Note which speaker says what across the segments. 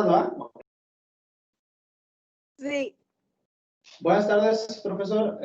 Speaker 1: todas, ¿va?
Speaker 2: Sí.
Speaker 1: Buenas tardes, profesor.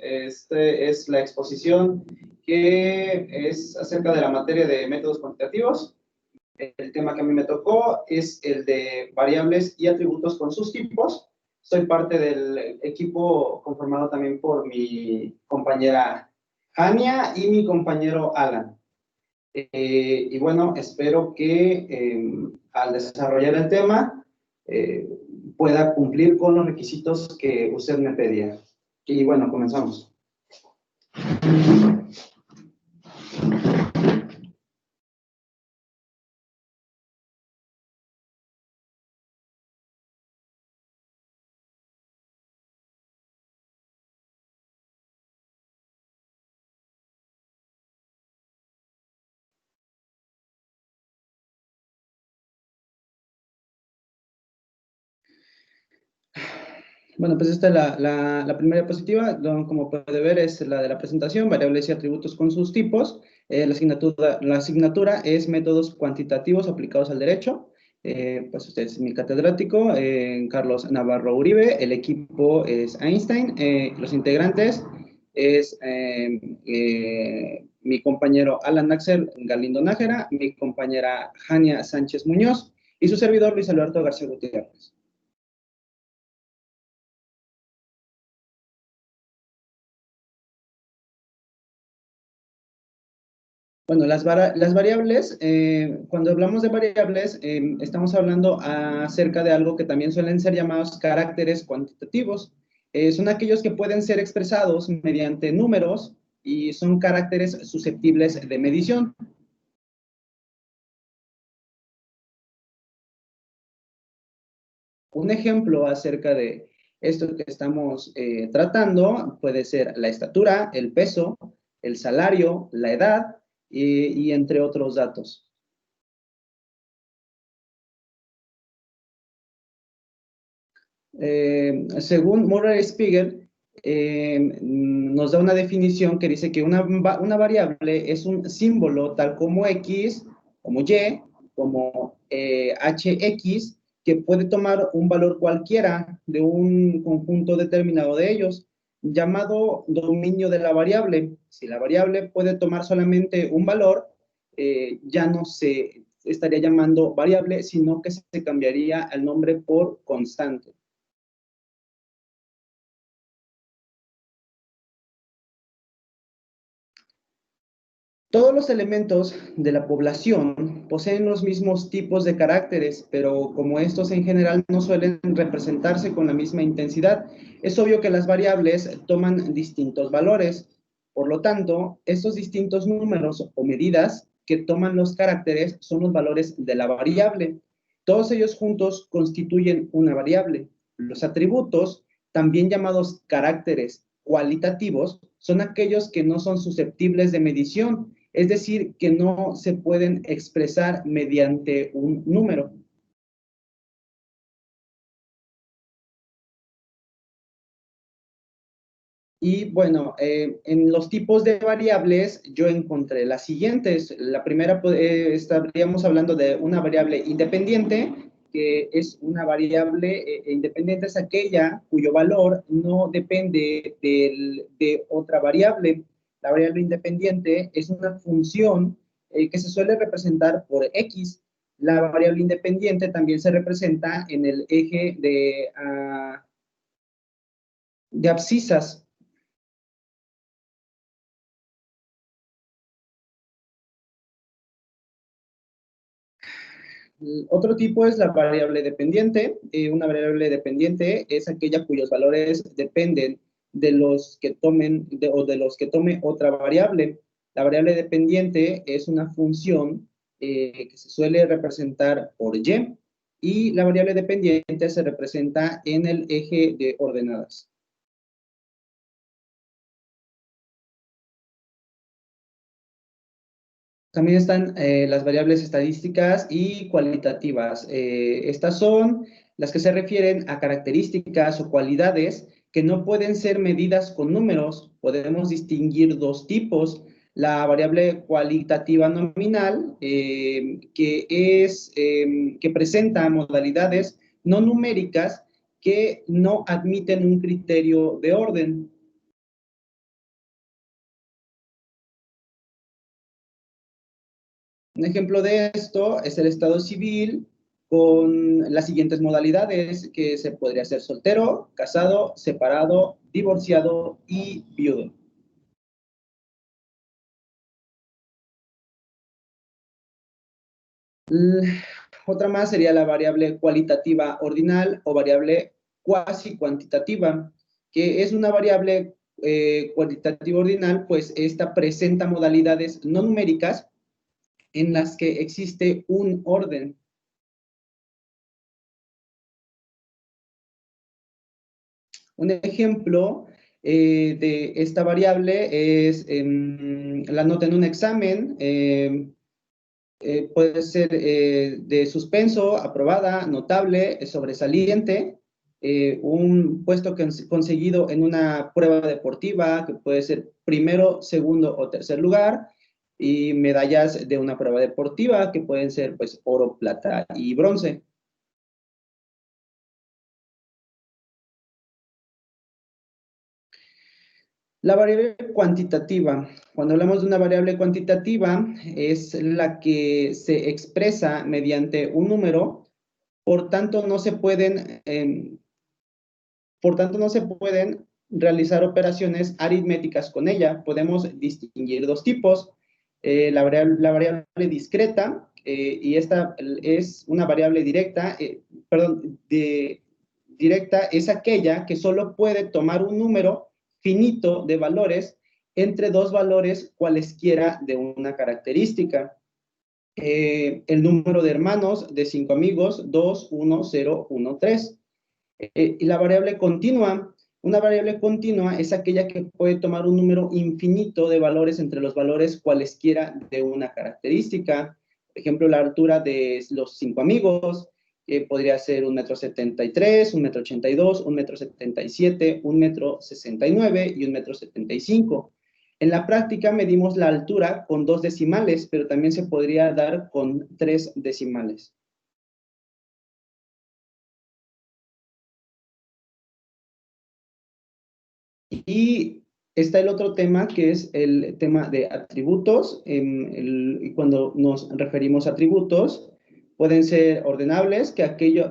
Speaker 1: Este es la exposición que es acerca de la materia de métodos cuantitativos. El tema que a mí me tocó es el de variables y atributos con sus tipos. Soy parte del equipo conformado también por mi compañera Jania y mi compañero Alan. Y bueno, espero que al desarrollar el tema pueda cumplir con los requisitos que usted me pedía. Y bueno, comenzamos. Bueno, pues esta es la primera diapositiva, como puede ver es la de la presentación, variables y atributos con sus tipos. La asignatura es métodos cuantitativos aplicados al derecho. Pues usted es mi catedrático, Carlos Navarro Uribe, el equipo es Einstein, los integrantes es mi compañero Alan Axel Galindo Nájera, mi compañera Jania Sánchez Muñoz y su servidor Luis Alberto García Gutiérrez. Bueno, las variables, cuando hablamos de variables, estamos hablando acerca de algo que también suelen ser llamados caracteres cuantitativos. Son aquellos que pueden ser expresados mediante números y son caracteres susceptibles de medición. Un ejemplo acerca de esto que estamos tratando puede ser la estatura, el peso, el salario, la edad, y entre otros datos. Según Murray Spiegel, nos da una definición que dice que una variable es un símbolo tal como X, como Y, como HX, que puede tomar un valor cualquiera de un conjunto determinado de ellos, llamado dominio de la variable. Si la variable puede tomar solamente un valor, ya no se estaría llamando variable, sino que se cambiaría el nombre por constante. Todos los elementos de la población poseen los mismos tipos de caracteres, pero como estos en general no suelen representarse con la misma intensidad, es obvio que las variables toman distintos valores. Por lo tanto, estos distintos números o medidas que toman los caracteres son los valores de la variable. Todos ellos juntos constituyen una variable. Los atributos, también llamados caracteres cualitativos, son aquellos que no son susceptibles de medición, es decir, que no se pueden expresar mediante un número. Y bueno, en los tipos de variables yo encontré las siguientes. La primera, estaríamos hablando de una variable independiente, que es una variable independiente, es aquella cuyo valor no depende de otra variable. La variable independiente es una función que se suele representar por X. La variable independiente también se representa en el eje de abscisas. Otro tipo es la variable dependiente. Una variable dependiente es aquella cuyos valores dependen de los que tomen o de los que tome otra variable. La variable dependiente es una función que se suele representar por y la variable dependiente se representa en el eje de ordenadas. También están las variables estadísticas y cualitativas. Estas son las que se refieren a características o cualidades que no pueden ser medidas con números. Podemos distinguir dos tipos. la variable cualitativa nominal, que presenta modalidades no numéricas que no admiten un criterio de orden. Un ejemplo de esto es el estado civil con las siguientes modalidades, que se podría ser soltero, casado, separado, divorciado y viudo. Otra más sería la variable cualitativa ordinal o variable cuasi cuantitativa, que es una variable cualitativa ordinal, pues esta presenta modalidades no numéricas en las que existe un orden. Un ejemplo de esta variable es la nota en un examen. Puede ser de suspenso, aprobada, notable, sobresaliente, un puesto conseguido en una prueba deportiva, que puede ser primero, segundo o tercer lugar, y medallas de una prueba deportiva, que pueden ser pues oro, plata y bronce. La variable cuantitativa. Cuando hablamos de una variable cuantitativa, es la que se expresa mediante un número, por tanto no se pueden, realizar operaciones aritméticas con ella. Podemos distinguir dos tipos. La variable discreta, y esta es una variable directa, directa es aquella que solo puede tomar un número finito de valores entre dos valores cualesquiera de una característica. El número de hermanos de 5 amigos, 2, 1, 0, 1, 3. Y la variable continua, una variable continua es aquella que puede tomar un número infinito de valores entre los valores cualesquiera de una característica. Por ejemplo, la altura de los 5 amigos podría ser 1,73 m, 1,82 m, 1,77 m, 1,69 m y 1,75 m. En la práctica medimos la altura con 2 decimales, pero también se podría dar con 3 decimales. Y está el otro tema, que es el tema de atributos. Cuando nos referimos a atributos, pueden ser ordenables,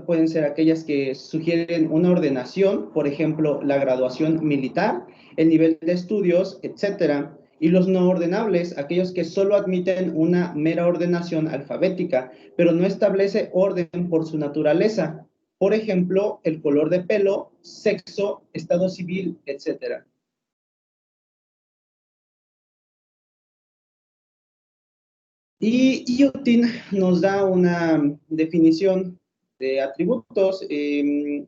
Speaker 1: pueden ser aquellas que sugieren una ordenación, por ejemplo, la graduación militar, el nivel de estudios, etcétera. Y los no ordenables, aquellos que solo admiten una mera ordenación alfabética, pero no establece orden por su naturaleza. Por ejemplo, el color de pelo, sexo, estado civil, etcétera. Y IoTIN nos da una definición de atributos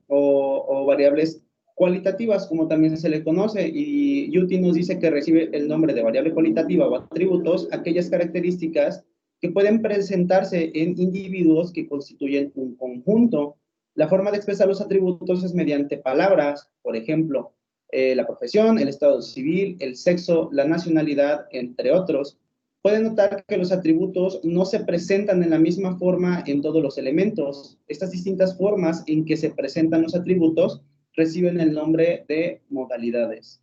Speaker 1: o variables cualitativas, como también se le conoce, y IoTIN nos dice que recibe el nombre de variable cualitativa o atributos aquellas características que pueden presentarse en individuos que constituyen un conjunto. La forma de expresar los atributos es mediante palabras, por ejemplo, la profesión, el estado civil, el sexo, la nacionalidad, entre otros. Pueden notar que los atributos no se presentan en la misma forma en todos los elementos. Estas distintas formas en que se presentan los atributos reciben el nombre de modalidades.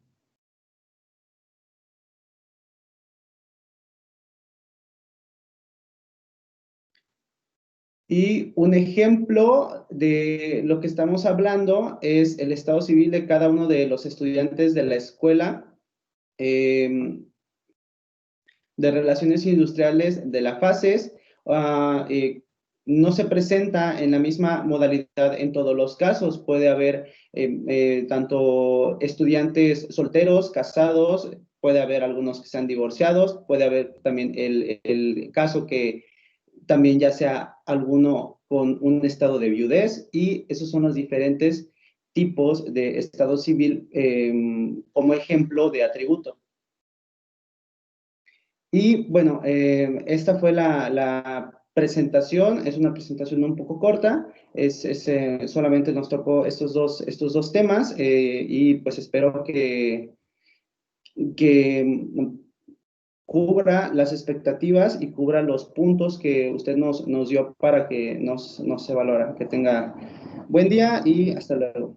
Speaker 1: Y un ejemplo de lo que estamos hablando es el estado civil de cada uno de los estudiantes de la escuela de relaciones industriales de la FACES. No se presenta en la misma modalidad en todos los casos. Puede haber tanto estudiantes solteros, casados, puede haber algunos que sean divorciados, puede haber también el caso que también ya sea alguno con un estado de viudez, y esos son los diferentes tipos de estado civil como ejemplo de atributo. Y bueno, esta fue la presentación. Es una presentación un poco corta, solamente nos tocó estos dos temas, y pues espero que cubra las expectativas y cubra los puntos que usted nos dio para que nos evaluara. Que tenga buen día y hasta luego.